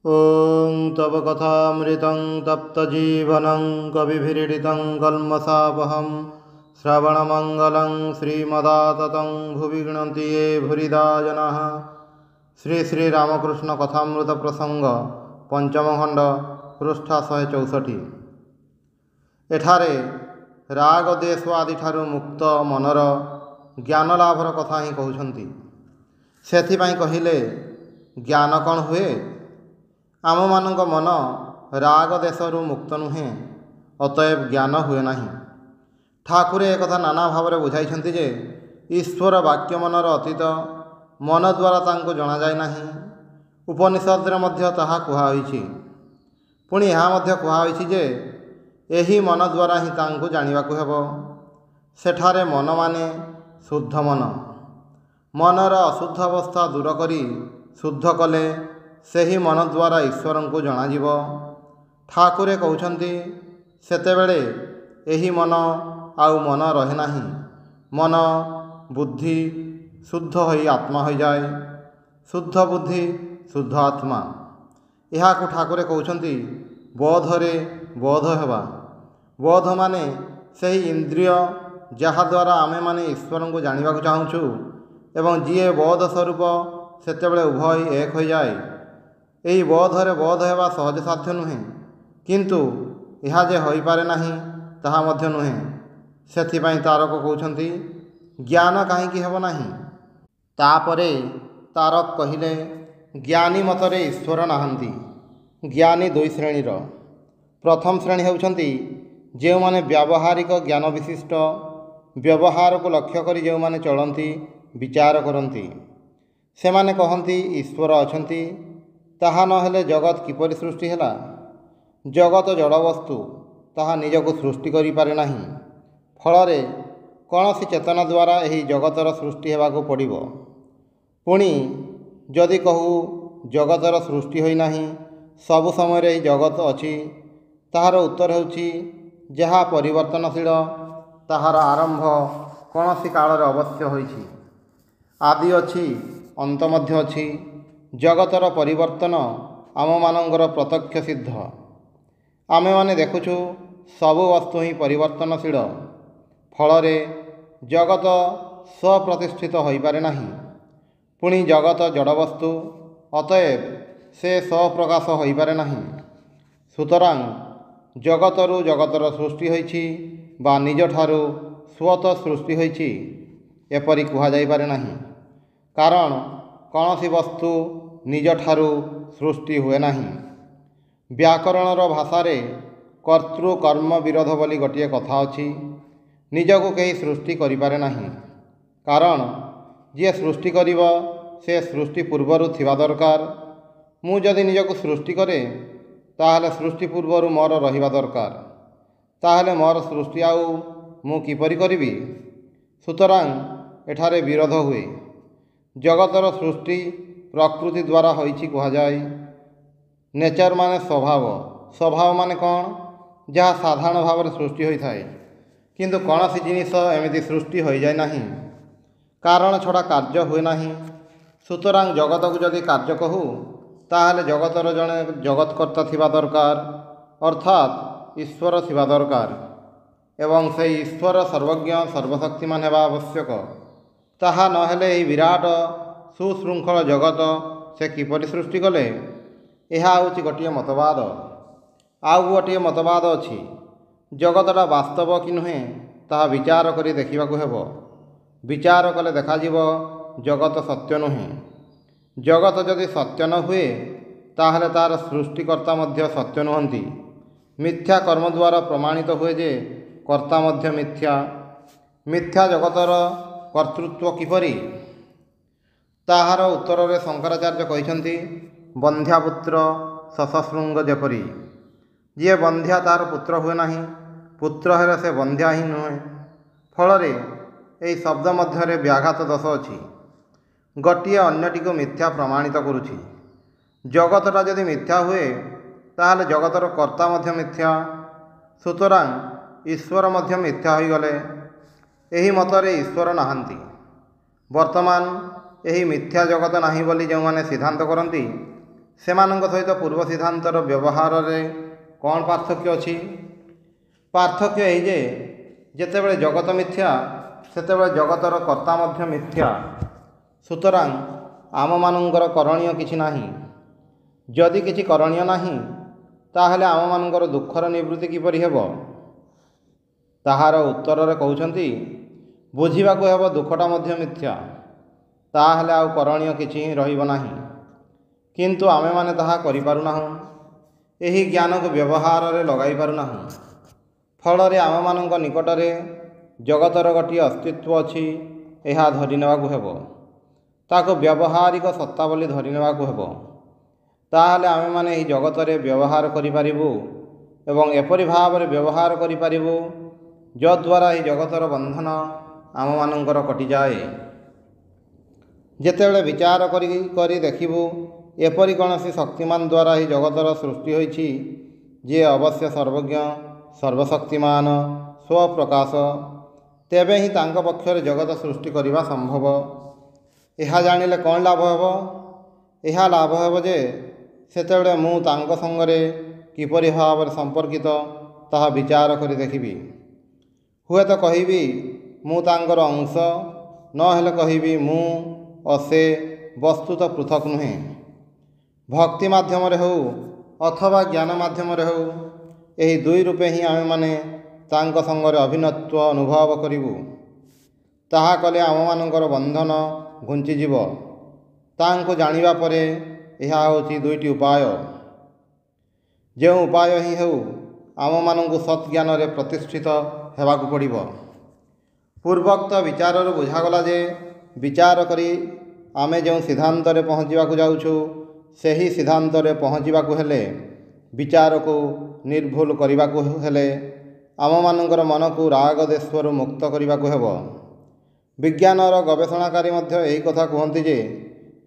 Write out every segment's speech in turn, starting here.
ॐ तव कथामृतं तप्तजीवनं कविभिरीडितं कल्मषापहं श्रवणमङ्गलं श्रीमदाततं भुवि गृह्णन्ति ये भूरिदा जनाः। श्री श्री रामकृष्ण कथामृत प्रसंग पंचम खंड पृष्ठ 164। एठारे राग देश आदि ठारू मुक्त मनर ज्ञान लाभर कथा ही कहउछन्ति। सेथिपाई कहिले ज्ञान कौन हुए? आम मानक मन राग देशरू मुक्त नुहे, अतएव ज्ञान हुए नहीं। ठाकुरे एक कथा नाना भाव बुझाई जे ईश्वर वाक्य मनर अतीत मन द्वारा तांको जणा जाय नहीं। उपनिषद रे मध्य ताहा कुहा होइछि। पुणी यहाँ मध्य कुहा होइछि जे एही मन द्वारा ही तांको जानिबाकु हेबो। सेठारे मन माने शुद्ध मन। मनर अशुद्ध अवस्था दूर करी शुद्ध कले सेही मन द्वारा ईश्वर को जणाजिब। ठाकुरे कहउछन्ति सेतेबेले एही मन आउ मन रहे नहीं। मन बुद्धि शुद्ध होई आत्मा हो जाए। शुद्ध बुद्धि शुद्ध आत्मा। यहाँ को ठाकुरे कहउछन्ति बोधरे बोध हेबा। बोध माने सही इंद्रिय जहा द्वारा आमे माने ईश्वर को जानिबाकु चाहूछु एवं जीए बोध स्वरूप सेतेबेले उभय एक हो जाए। यही बोधरे बोध हेबा सहज साध्य नुहे, किंतु यह जे होई पारे नहीं ताहा मध्य नुहे। सेथिपाई तारक कहउछन्ति ज्ञान काहींकि हेबो नाही। तापरे तारक कहिले ज्ञानी मतरे ईश्वर नाहंती। ज्ञानी दुई श्रेणीर। प्रथम श्रेणी हेउछन्ति जे माने व्यावहारिक ज्ञान विशिष्ट, व्यवहार को लक्ष्य करी जे माने चलंती विचार करंती। से माने कहंती ईश्वर अछंती, ताहा नहेले जगत किपरि सृष्टि हेला। जगत जड़ वस्तु, ताहा निजको सृष्टि करि पारे नाही। फलरे कौनसी चेतना द्वारा यही जगतर सृष्टि हेबाको पड़िबो। पुणी जदि कहू जगतर सृष्टि होई नाही, सबु समय रे जगत अछि, ताहार उत्तर हेउछि जहा परिवर्तनशील ताहार आरंभ कौनसी काल रे अवश्य होइछि। आदि अछि अंत मध्य अछि। जगतर परिवर्तन आम मानंगर प्रत्यक्ष सिद्ध। आमे माने देखुछु सबु वस्तु ही परिवर्तनशील। फलरे जगत स्वप्रतिष्ठित होई पारे नाही। पुणी जगत जड़ वस्तु, अतएव से स्वप्रकाश होई पारे नाही। सुतरां जगतरु जगतर सृष्टि होइछि बा निज ठारू स्वत सृष्टि होइछि एपरि कुहा जाई पारे नाही। कारण कौनसी वस्तु निज ठारू सृष्टि हुए नाही। व्याकरणर भाषारे कर्तृ कर्म विरोध बोली गोटे कथा अछि। निजको कहीं सृष्टि करि पारे नाही। कारण जे सृष्टि करिबो से सृष्टि पूर्वरु थिबा दरकार। मु जदि निजको सृष्टि करे ताहले सृष्टि पूर्वरु मोर रहिबा दरकार। ताहले मोर सृष्टि आउ मु किपरि करिबी? सुतरां एठारे विरोध हुए। जगतर सृष्टि प्रकृति द्वारा होइछि कुहा जाय। नेचर माने स्वभाव। स्वभाव माने कौन? जहाँ साधारण भाव में सृष्टि होई थाए, किंतु कौनसी जिनिस एमिति सृष्टि होई जाय नाही। कारण छड़ा कार्य हुए नाही। सुतरां जगत को जदि कार्य कहू ताहले जगतर जड़े जगतकर्ता थिबा दरकार, अर्थात ईश्वर थिबा दरकार। एवं से ईश्वर सर्वज्ञ सर्वशक्तिमान हेबा आवश्यक। ताहा नहेले एही विराट सुशृंखल जगत से किपरि सृष्टि कले? यह होछि गोटे मतवाद। आउ गोटे मतवाद अछि जगतटा वास्तव कि नुहे ताहा विचार करी देखिबाकु हेबो। विचार कले देखाजिबो जगत सत्य नुहे। जगत जदि सत्य न हुए ताहले तार सृष्टिकर्ता मध्य सत्य नुहंती। मिथ्या कर्म द्वारा प्रमाणित हुए जे कर्ता मध्य मिथ्या। मिथ्या जगतर कर्तृत्व किपरि? ताहार उत्तर रे शंकराचार्य कहिछन्ति बंध्यापुत्र शशशृंग जेपरि। जे बंध्या तार पुत्र हुए नाही, पुत्र हेले से बंध्या ही नुहे। फलरे एही शब्द मध्यरे व्याघात दोष अछि। गोटे अन्यटिको मिथ्या प्रमाणित करुछि। जगतटा यदि मिथ्या हुए ताहले जगतर कर्ता मध्य मिथ्या। सुतरां ईश्वर मध्य मिथ्या होई गले। एही मतरे ईश्वर नाहंती। वर्तमान यही मिथ्या जगत नहीं बोली जो मैंने सिद्धांत करती ସେମାନଙ୍କ ସହିତ ପୂର୍ବ ସିଦ୍ଧାନ୍ତର ବ୍ୟବହାରରେ କ'ଣ ପାର୍ଥକ୍ୟ ଅଛି? ପାର୍ଥକ୍ୟ ଏହି ଯେ ଯେତେବେଳେ ଜଗତ ମିଥ୍ୟା ସେତେବେଳେ ଜଗତର କର୍ତ୍ତା ମଧ୍ୟ ମିଥ୍ୟା। ସୁତରାଂ ଆମମାନଙ୍କର କରଣୀୟ କିଛି ନାହିଁ। ଯଦି କିଛି କରଣୀୟ ନାହିଁ ତାହେଲେ ଆମମାନଙ୍କର ଦୁଃଖର ନିବୃତ୍ତି କିପରି ହେବ? ତାହାର ଉତ୍ତରରେ କହୁଛନ୍ତି, ବୁଝିବାକୁ ହେବ ଦୁଃଖଟା ମଧ୍ୟ ମିଥ୍ୟା, ତାହେଲେ ଆଉ କରଣୀୟ କିଛି ହିଁ ରହିବ ନାହିଁ। କିନ୍ତୁ ଆମେମାନେ ତାହା କରିପାରୁନାହୁଁ। ଏହି ଜ୍ଞାନକୁ ବ୍ୟବହାରରେ ଲଗାଇ ପାରୁନାହୁଁ। ଫଳରେ ଆମମାନଙ୍କ ନିକଟରେ ଜଗତର ଗୋଟିଏ ଅସ୍ତିତ୍ୱ ଅଛି, ଏହା ଧରି ନେବାକୁ ହେବ। ତାକୁ ବ୍ୟବହାରିକ ସତ୍ତା ବୋଲି ଧରି ନେବାକୁ ହେବ। ତାହେଲେ ଆମେମାନେ ଏହି ଜଗତରେ ବ୍ୟବହାର କରିପାରିବୁ ଏବଂ ଏପରି ଭାବରେ ବ୍ୟବହାର କରିପାରିବୁ ଯଦ୍ୱାରା ଏହି ଜଗତର ବନ୍ଧନ ଆମମାନଙ୍କର କଟିଯାଏ। ଯେତେବେଳେ ବିଚାର କରି ଦେଖିବୁ ଏପରି କୌଣସି ଶକ୍ତିମାନ ଦ୍ୱାରା ଏହି ଜଗତର ସୃଷ୍ଟି ହୋଇଛି, ଯିଏ ଅବଶ୍ୟ ସର୍ବଜ୍ଞ, ସର୍ବଶକ୍ତିମାନ, ସ୍ୱପ୍ରକାଶ, ତେବେ ହିଁ ତାଙ୍କ ପକ୍ଷରେ ଜଗତ ସୃଷ୍ଟି କରିବା ସମ୍ଭବ। ଏହା ଜାଣିଲେ କ'ଣ ଲାଭ ହେବ? ଏହା ଲାଭ ହେବ ଯେ ସେତେବେଳେ ମୁଁ ତାଙ୍କ ସଙ୍ଗରେ କିପରି ଭାବରେ ସମ୍ପର୍କିତ ତାହା ବିଚାର କରି ଦେଖିବି। ହୁଏତ କହିବି ମୁଁ ତାଙ୍କର ଅଂଶ, ନହେଲେ କହିବି ମୁଁ ଓ ସେ ବସ୍ତୁତଃ ପୃଥକ୍ ନୁହେଁ। ଭକ୍ତି ମାଧ୍ୟମରେ ହେଉ ଅଥବା ଜ୍ଞାନ ମାଧ୍ୟମରେ ହେଉ, ଏହି ଦୁଇ ରୂପେ ହିଁ ଆମେମାନେ ତାଙ୍କ ସଙ୍ଗରେ ଅଭିନ୍ନତ୍ୱ ଅନୁଭବ କରିବୁ। ତାହା କଲେ ଆମମାନଙ୍କର ବନ୍ଧନ ଘୁଞ୍ଚିଯିବ। ତାଙ୍କୁ ଜାଣିବା ପରେ ଏହା ହେଉଛି ଦୁଇଟି ଉପାୟ। ଯେଉଁ ଉପାୟ ହିଁ ହେଉ ଆମମାନଙ୍କୁ ସତ୍ଜ୍ଞାନରେ ପ୍ରତିଷ୍ଠିତ ହେବାକୁ ପଡ଼ିବ। ପୂର୍ବୋକ୍ତ ବିଚାରରୁ ବୁଝାଗଲା ଯେ ବିଚାର କରି ଆମେ ଯେଉଁ ସିଦ୍ଧାନ୍ତରେ ପହଞ୍ଚିବାକୁ ଯାଉଛୁ, ସେହି ସିଦ୍ଧାନ୍ତରେ ପହଞ୍ଚିବାକୁ ହେଲେ, ବିଚାରକୁ ନିର୍ଭୁଲ କରିବାକୁ ହେଲେ ଆମମାନଙ୍କର ମନକୁ ରାଗ ଦେଶରୁ ମୁକ୍ତ କରିବାକୁ ହେବ। ବିଜ୍ଞାନର ଗବେଷଣାକାରୀ ମଧ୍ୟ ଏହି କଥା କୁହନ୍ତି ଯେ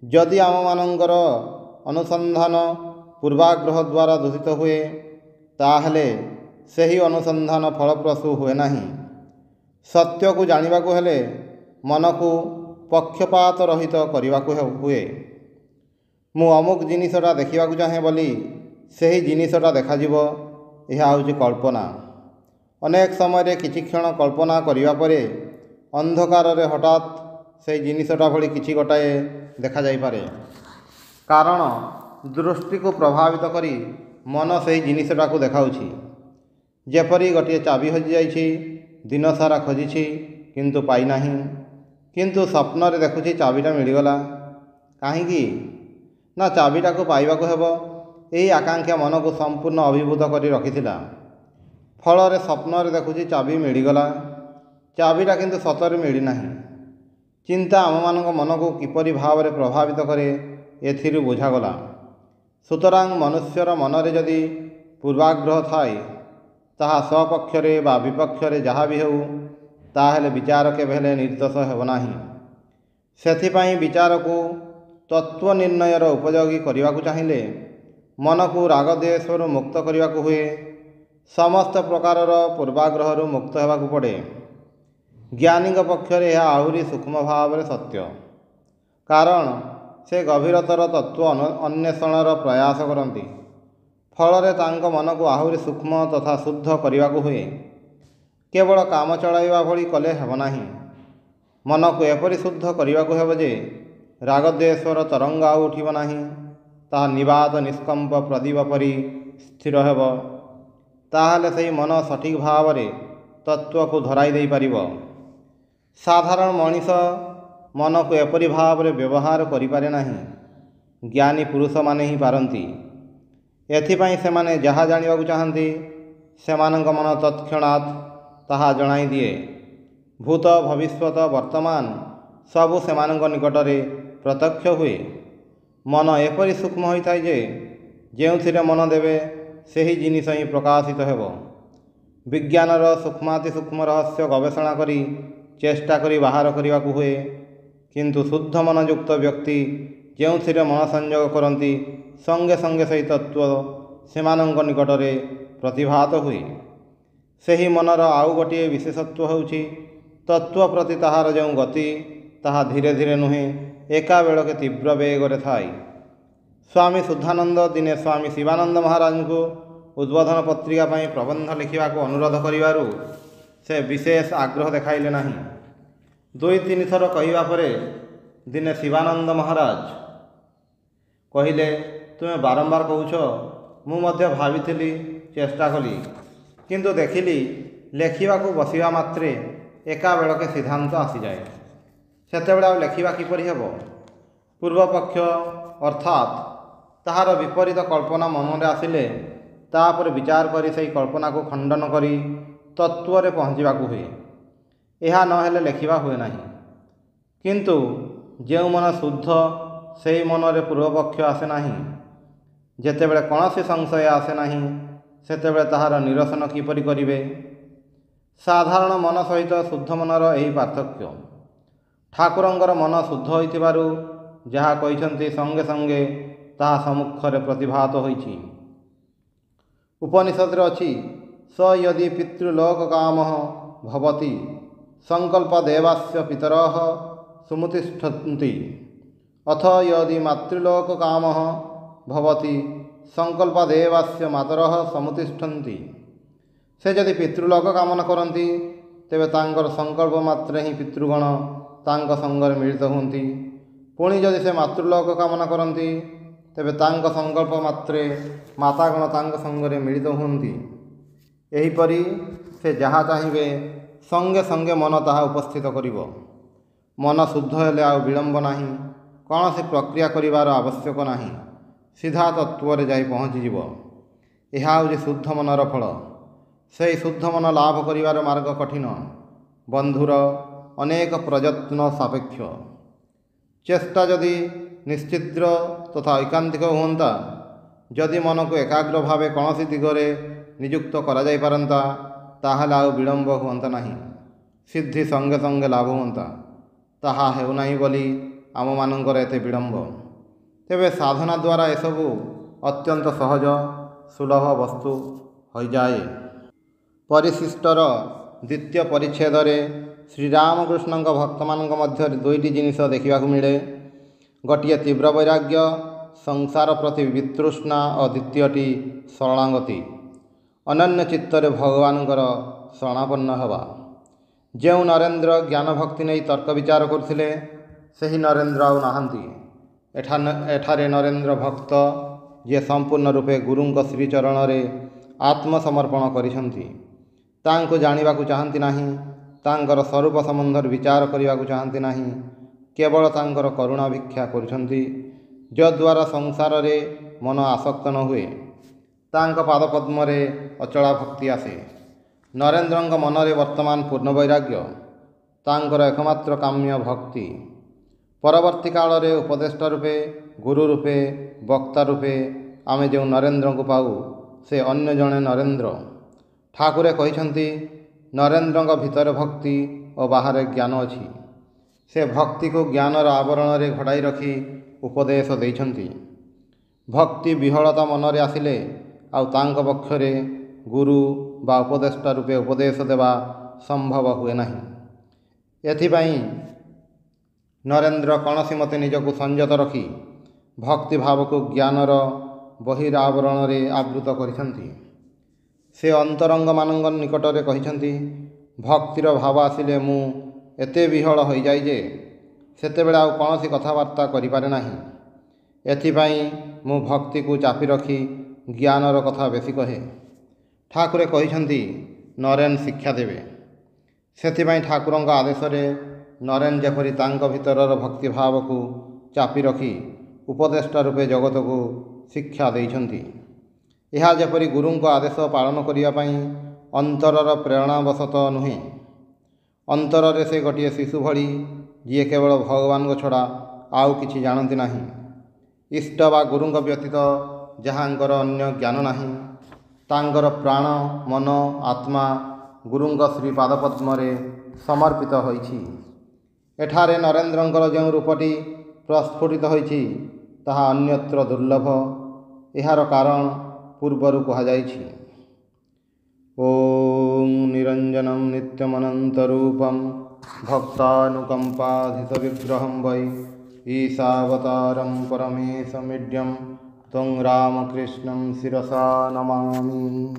ଯଦି ଆମମାନଙ୍କର ଅନୁସନ୍ଧାନ ପୂର୍ବାଗ୍ରହ ଦ୍ୱାରା ଦୂଷିତ ହୁଏ, ତାହେଲେ ସେହି ଅନୁସନ୍ଧାନ ଫଳପ୍ରସୂ ହୁଏ ନାହିଁ। ସତ୍ୟକୁ ଜାଣିବାକୁ ହେଲେ ମନକୁ ପକ୍ଷପାତ ରହିତ କରିବାକୁ ହୁଏ। ମୁଁ ଅମୁକ ଜିନିଷଟା ଦେଖିବାକୁ ଚାହେଁ ବୋଲି ସେହି ଜିନିଷଟା ଦେଖାଯିବ, ଏହା ହେଉଛି କଳ୍ପନା। ଅନେକ ସମୟରେ କିଛି କ୍ଷଣ କଳ୍ପନା କରିବା ପରେ ଅନ୍ଧକାରରେ ହଠାତ୍ ସେହି ଜିନିଷଟା ଭଳି କିଛି ଗୋଟାଏ ଦେଖାଯାଇପାରେ। କାରଣ ଦୃଷ୍ଟିକୁ ପ୍ରଭାବିତ କରି ମନ ସେହି ଜିନିଷଟାକୁ ଦେଖାଉଛି। ଯେପରି ଗୋଟିଏ ଚାବି ହଜିଯାଇଛି, ଦିନସାରା ଖୋଜିଛି କିନ୍ତୁ ପାଇନାହିଁ, କିନ୍ତୁ ସ୍ୱପ୍ନରେ ଦେଖୁଛି ଚାବିଟା ମିଳିଗଲା। କାହିଁକି ନା ଚାବିଟାକୁ ପାଇବାକୁ ହେବ, ଏହି ଆକାଂକ୍ଷା ମନକୁ ସମ୍ପୂର୍ଣ୍ଣ ଅଭିଭୂତ କରି ରଖିଥିଲା। ଫଳରେ ସ୍ୱପ୍ନରେ ଦେଖୁଛି ଚାବି ମିଳିଗଲା, ଚାବିଟା କିନ୍ତୁ ସତରେ ମିଳିନାହିଁ। ଚିନ୍ତା ଆମମାନଙ୍କ ମନକୁ କିପରି ଭାବରେ ପ୍ରଭାବିତ କରେ ଏଥିରୁ ବୁଝାଗଲା। ସୁତରାଂ ମନୁଷ୍ୟର ମନରେ ଯଦି ପୂର୍ବାଗ୍ରହ ଥାଏ, ତାହା ସ୍ୱପକ୍ଷରେ ବା ବିପକ୍ଷରେ ଯାହା ବି ହେଉ, ତାହେଲେ ବିଚାର କେବେ ହେଲେ ନିର୍ଦ୍ଦୋଷ ହେବ ନାହିଁ। ସେଥିପାଇଁ ବିଚାରକୁ ତତ୍ତ୍ୱ ନିର୍ଣ୍ଣୟର ଉପଯୋଗୀ କରିବାକୁ ଚାହିଁଲେ ମନକୁ ରାଗ ଦ୍ୱେଷରୁ ମୁକ୍ତ କରିବାକୁ ହୁଏ। ସମସ୍ତ ପ୍ରକାରର ପୂର୍ବାଗ୍ରହରୁ ମୁକ୍ତ ହେବାକୁ ପଡ଼େ। ଜ୍ଞାନୀଙ୍କ ପକ୍ଷରେ ଏହା ଆହୁରି ସୂକ୍ଷ୍ମ ଭାବରେ ସତ୍ୟ, କାରଣ ସେ ଗଭୀରତର ତତ୍ତ୍ୱ ଅନ୍ୱେଷଣର ପ୍ରୟାସ କରନ୍ତି। ଫଳରେ ତାଙ୍କ ମନକୁ ଆହୁରି ସୂକ୍ଷ୍ମ ତଥା ଶୁଦ୍ଧ କରିବାକୁ ହୁଏ। କେବଳ କାମ ଚଳାଇବା ଭଳି କଲେ ହେବ ନାହିଁ। ମନକୁ ଏପରି ଶୁଦ୍ଧ କରିବାକୁ ହେବ ଯେ ରାଗଦ୍ୱେଷର ତରଙ୍ଗ ଆଉ ଉଠିବ ନାହିଁ, ତାହା ନିବାତ ନିଷ୍କମ୍ପ ପ୍ରଦୀପ ପରି ସ୍ଥିର ହେବ। ତାହେଲେ ସେହି ମନ ସଠିକ୍ ଭାବରେ ତତ୍ତ୍ୱକୁ ଧରାଇ ଦେଇପାରିବ। ସାଧାରଣ ମଣିଷ ମନକୁ ଏପରି ଭାବରେ ବ୍ୟବହାର କରିପାରେ ନାହିଁ। ଜ୍ଞାନୀ ପୁରୁଷମାନେ ହିଁ ପାରନ୍ତି। ଏଥିପାଇଁ ସେମାନେ ଯାହା ଜାଣିବାକୁ ଚାହାନ୍ତି ସେମାନଙ୍କ ମନ ତତ୍କ୍ଷଣାତ୍ ତାହା ଜଣାଇ ଦିଏ। ଭୂତ, ଭବିଷ୍ୟତ, ବର୍ତ୍ତମାନ ସବୁ ସେମାନଙ୍କ ନିକଟରେ ପ୍ରତ୍ୟକ୍ଷ ହୁଏ। ମନ ଏପରି ସୂକ୍ଷ୍ମ ହୋଇଥାଏ ଯେ ଯେଉଁଥିରେ ମନ ଦେବେ ସେହି ଜିନିଷ ହିଁ ପ୍ରକାଶିତ ହେବ। ବିଜ୍ଞାନର ସୂକ୍ଷ୍ମାତିସୂକ୍ଷ୍ମ ରହସ୍ୟ ଗବେଷଣା କରି ଚେଷ୍ଟା କରି ବାହାର କରିବାକୁ ହୁଏ। କିନ୍ତୁ ଶୁଦ୍ଧ ମନଯୁକ୍ତ ବ୍ୟକ୍ତି ଯେଉଁଥିରେ ମନ ସଂଯୋଗ କରନ୍ତି, ସଙ୍ଗେ ସଙ୍ଗେ ସେହି ତତ୍ତ୍ୱ ସେମାନଙ୍କ ନିକଟରେ ପ୍ରତିଭାତ ହୁଏ। ସେହି ମନର ଆଉ ଗୋଟିଏ ବିଶେଷତ୍ୱ ହେଉଛି ତତ୍ତ୍ୱ ପ୍ରତି ତାହାର ଯେଉଁ ଗତି, ତାହା ଧୀରେ ଧୀରେ ନୁହେଁ, ଏକାବେଳକେ ତୀବ୍ର ବେଗରେ ଥାଏ। स्वामी शुद्धानंद दिने स्वामी शिवानंद महाराज को उद्बोधन पत्रिका पर प्रबंध लिखा अनुरोध करिवारु से विशेष आग्रह देखाइले नहीं। 2-3 थर कहवा पर दिने शिवानंद महाराज कहिले, तुमे बारंबार कहूछ, मुझे भावी चेष्टा कली किंतु देखिली लेखिबा को बसिबा मात्रे एका बेलके सिद्धांत आसी जाए, सेतेबेले आउ लेखिबा किपरि हेबो। पूर्व पक्ष अर्थात ताहार विपरीत कल्पना मन में आसिले तापर विचार करी सही कल्पना को खंडन करी तत्व रे पहुँचवाकू हुए। यह नहेले लेखिबा हुए नहीं। किंतु जो मन शुद्ध से मन रे पूर्वपक्ष आसे नहीं, जेतेबेले कौनसी संशय आसे नहीं, सेतेबेले ताहार निरसन किपरि करिवे। साधारण मन सहित शुद्ध मनर यही पार्थक्य। ठाकुरंकर मन शुद्ध होइतिबारु जहा कहिसंती संगे संगे ताहा सम्मुखरे प्रतिभात होइछि। उपनिषद अच्छी, स यदि पितृलोक काम भवति संकल्प देवास्य पितरः सुमुतिष्ठन्ति अथ यदि मातृलोक काम भवति संकल्प देवास्य मातरः समुतिष्ठन्ति। से यदि पितृलोक कामना करती तेबे तांकर संकल्प मात्रे ही पितृगण तांक संगरे मिलित होती। पुणी जदि से मातृलोक कामना करती तेबे तांक संकल्प मात्रे मातागण तांक संगरे मिलित होती। एहीपरि से जहाँ चाहिए संगे संगे मन ताहा उपस्थित करिब। मन शुद्ध हेले आउ विलंब नहीं, कौन से प्रक्रिया करिवार आवश्यक नहीं, सीधा तत्व जाई पहुँचीजिब। यह हूँ शुद्ध मनर फल। से शुद्ध मन लाभ करिवार मार्ग कठिन, बंधुर अनेक प्रयत्न सापेक्ष। चेष्टा जदि निश्चिद्र तथा एकांतिक होता, जदि मन को एकाग्र भावे कौन दिगरे नियुक्त करा जाई पारंता, ताहले आउ विलंब हुअंता नहीं, सिद्धि संगे संगे लाभ हुअंता। ताहा हेउ नाही बोली आम मानकर एते विलंब। तेबे साधना द्वारा एसबू अत्यंत सहज सुलभ वस्तु हो जाए। परिशिष्टर द्वितीय परिच्छेद श्रीरामकृष्ण भक्त मान मध्य 2टी जिनिस देखा मिले। गोटे तीव्र वैराग्य संसार प्रति वितृष्णा और द्वितीयटी शरणागति अनन्य चित्तरे भगवानकर शरणापन्न हवा। जो नरेंद्र ज्ञान भक्ति नहीं तर्क विचार करथिले सही नरेंद्र आउ नाहांती। एठारे नरेंद्र भक्त जे संपूर्ण रूपे गुरुंक श्रीचरण रे आत्मसमर्पण करिसंती, तांको जानिबाकू चाहंती नाही, तांकर स्वरूप संबंध विचार करिबाकू चाहंती नाही, केवल तांकर करुणा भिक्षा करुछंती, जद्वारा संसार रे मन आसक्त न हुए। तांक पादपद्म रे अचला भक्ति आसे। नरेंद्रंक मन रे वर्तमान पूर्ण वैराग्य, तांकर एकमात्र काम्य भक्ति। परवर्ती काल रे उपदेष्टा रूपे गुरु रूपे वक्ता रूपे आमे जो नरेंद्र को पाऊ से अन्य जणे नरेंद्र। ठाकुरे कहिसंती नरेंद्रंक भितर भक्ति और बाहर ज्ञान अछि। से भक्ति को ज्ञानर आवरण रे घड़ाई रखी उपदेश देइछंती। भक्ति विहलता मन रे आसिले आउ तांक पक्षरे गुरु बा उपदेष्टा रूपे उपदेश देवा संभव हुए नहीं। एथिपाई नरेंद्र कौनसी मते निजको संयत रखी भक्ति भाव को ज्ञानर बहिरावरण रे आवृत करिसंती। से अंतरंग मानंग निकट रे कहिसंती, भक्तिर भाव आसिले मु एते विहल हो जाए जे सेतेबेले आउ कौनसी कथबार्ता करिपारे नाही। एथिपाई मु भक्ति को चापी रखी ज्ञानर कथा बेसी कहे। ठाकुरे कहिसंती नरेन शिक्षा देवे। सेथिपाई ठाकुरंक आदेश रे नरेन जेपरि तांक भितरर भक्ति भाव को चापी रखी उपदेष्टा रूपे जगत को शिक्षा देइछंती। यह जेपरि गुरुंक आदेश पालन करिया पई अंतरर प्रेरणावशत नुहे। अंतर रे से गोटे शिशु भली जी केवल भगवान को छड़ा आउ किछि जानती नाही। इष्ट बा गुरुंक व्यतीत जहाँकर अन्य ज्ञान नाही, तांकर प्राण मन आत्मा गुरुंक श्री पादपद्म रे समर्पित होइछि। एठारे नरेंद्रंकर जो रूपटी प्रस्फुटित होइछि ताहा अन्यत्र दुर्लभ। एहार कारण पूर्वरु कहा जाइछि। ओम निरंजनम नित्यमनंतरूपम भक्तानुकंपाधित विग्रहं वै ईशावतारं परमेशमीड्यं त्वं रामकृष्णं शिरसा नमामि।